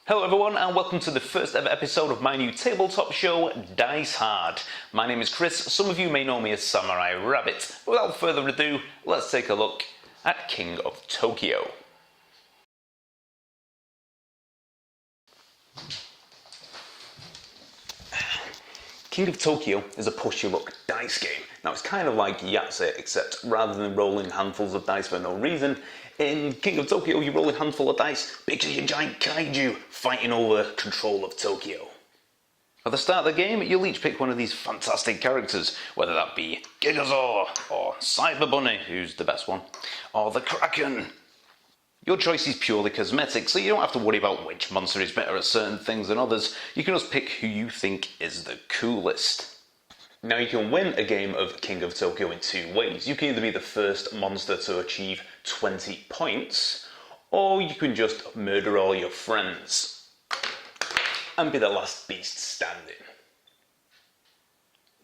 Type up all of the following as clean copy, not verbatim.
Hello everyone and welcome to the first ever episode of my new tabletop show, Dice Hard. My name is Chris, some of you may know me as Samurai Rabbit. Without further ado, let's take a look at King of Tokyo. King of Tokyo is a push-your-luck dice game. Now it's kind of like Yahtzee, except rather than rolling handfuls of dice for no reason, in King of Tokyo you roll a handful of dice, picture your giant kaiju fighting over control of Tokyo. At the start of the game, you'll each pick one of these fantastic characters, whether that be Gigasaur, or Cyber Bunny, who's the best one, or the Kraken. Your choice is purely cosmetic, so you don't have to worry about which monster is better at certain things than others. You can just pick who you think is the coolest. Now you can win a game of King of Tokyo in two ways. You can either be the first monster to achieve 20 points, or you can just murder all your friends and be the last beast standing.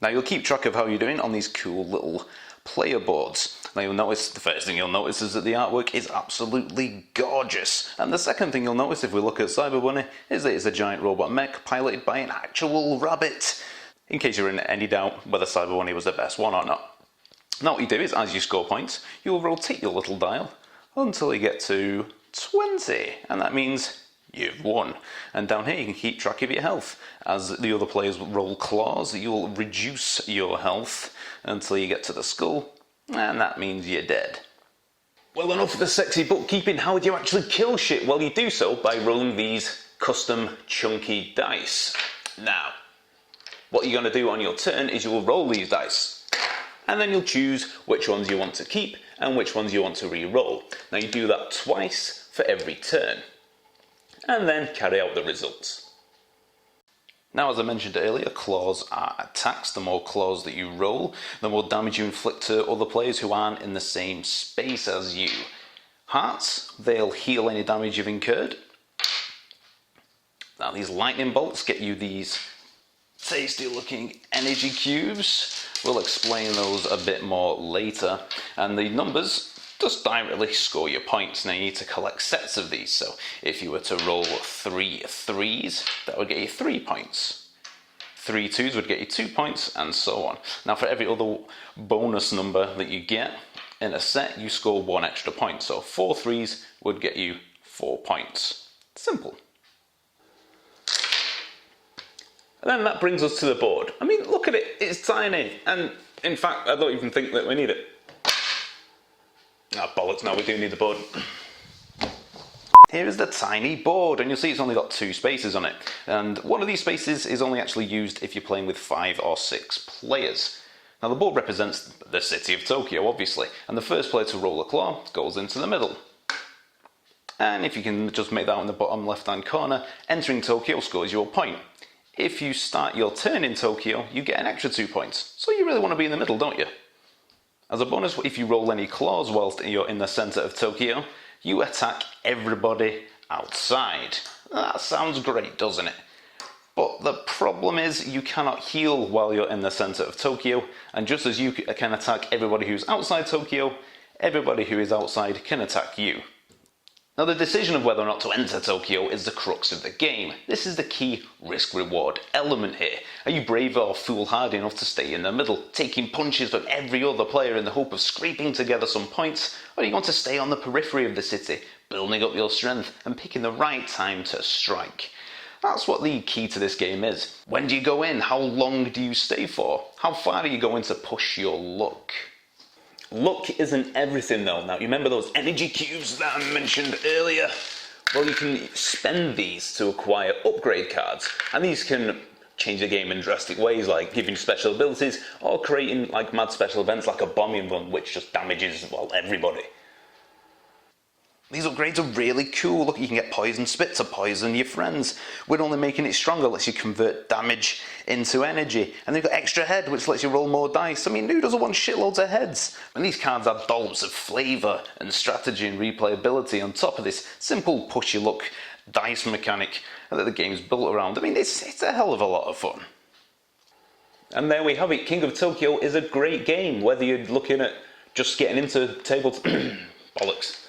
Now you'll keep track of how you're doing on these cool little player boards. Now you'll notice, the first thing you'll notice is that the artwork is absolutely gorgeous. And the second thing you'll notice if we look at Cyber Bunny is that it's a giant robot mech piloted by an actual rabbit. In case you're in any doubt whether Cyber Bunny was the best one or not. Now what you do is, as you score points, you'll rotate your little dial until you get to 20. And that means you've won. And down here you can keep track of your health. As the other players roll claws, you'll reduce your health until you get to the skull, and that means you're dead. Well, enough of the sexy bookkeeping. How would you actually kill shit? Well, you do so by rolling these custom chunky dice. Now, what you're going to do on your turn is you'll roll these dice, and then you'll choose which ones you want to keep and which ones you want to re-roll. Now you do that twice for every turn, and then carry out the results. Now, as I mentioned earlier, claws are attacks. The more claws that you roll, the more damage you inflict to other players who aren't in the same space as you. Hearts, they'll heal any damage you've incurred. Now, these lightning bolts get you these tasty looking energy cubes. We'll explain those a bit more later. And the numbers just directly score your points. Now you need to collect sets of these, so if you were to roll 3 threes, that would get you 3 points. 3 twos would get you 2 points, and so on. Now for every other bonus number that you get in a set, you score 1 extra point. So 4 threes would get you 4 points. Simple. And then that brings us to the board. I mean, look at it, it's tiny, and in fact I don't even think that we need it. Ah, bollocks, no, we do need the board. Here is the tiny board, and you'll see it's only got 2 spaces on it. And one of these spaces is only actually used if you're playing with 5 or 6 players. Now the board represents the city of Tokyo, obviously, and the first player to roll a claw goes into the middle. And if you can just make that on the bottom left-hand corner, entering Tokyo scores you a point. If you start your turn in Tokyo, you get an extra 2 points. So you really want to be in the middle, don't you? As a bonus, if you roll any claws whilst you're in the centre of Tokyo, you attack everybody outside. That sounds great, doesn't it? But the problem is you cannot heal while you're in the centre of Tokyo, and just as you can attack everybody who's outside Tokyo, everybody who is outside can attack you. Now the decision of whether or not to enter Tokyo is the crux of the game. This is the key risk-reward element here. Are you brave or foolhardy enough to stay in the middle, taking punches from every other player in the hope of scraping together some points? Or do you want to stay on the periphery of the city, building up your strength and picking the right time to strike? That's what the key to this game is. When do you go in? How long do you stay for? How far are you going to push your luck? Luck isn't everything though. Now, you remember those energy cubes that I mentioned earlier? Well, you can spend these to acquire upgrade cards, and these can change the game in drastic ways, like giving special abilities or creating like mad special events like a bombing run, which just damages, well, everybody. These upgrades are really cool. Look, you can get poison spit to poison your friends. We're only making it stronger, lets you convert damage into energy. And they've got extra head, which lets you roll more dice. I mean, who doesn't want shitloads of heads? And these cards add dollops of flavour and strategy and replayability on top of this simple push-your-luck dice mechanic that the game's built around. I mean, it's a hell of a lot of fun. And there we have it. King of Tokyo is a great game, whether you're looking at just getting into tabletop... bollocks.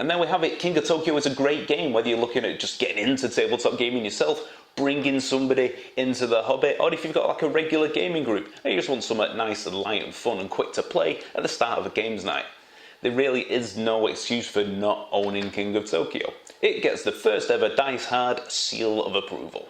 And there we have it. King of Tokyo is a great game, whether you're looking at just getting into tabletop gaming yourself, bringing somebody into the hobby, or if you've got like a regular gaming group and you just want something nice and light and fun and quick to play at the start of a games night. There really is no excuse for not owning King of Tokyo. It gets the first ever Dice Hard seal of approval.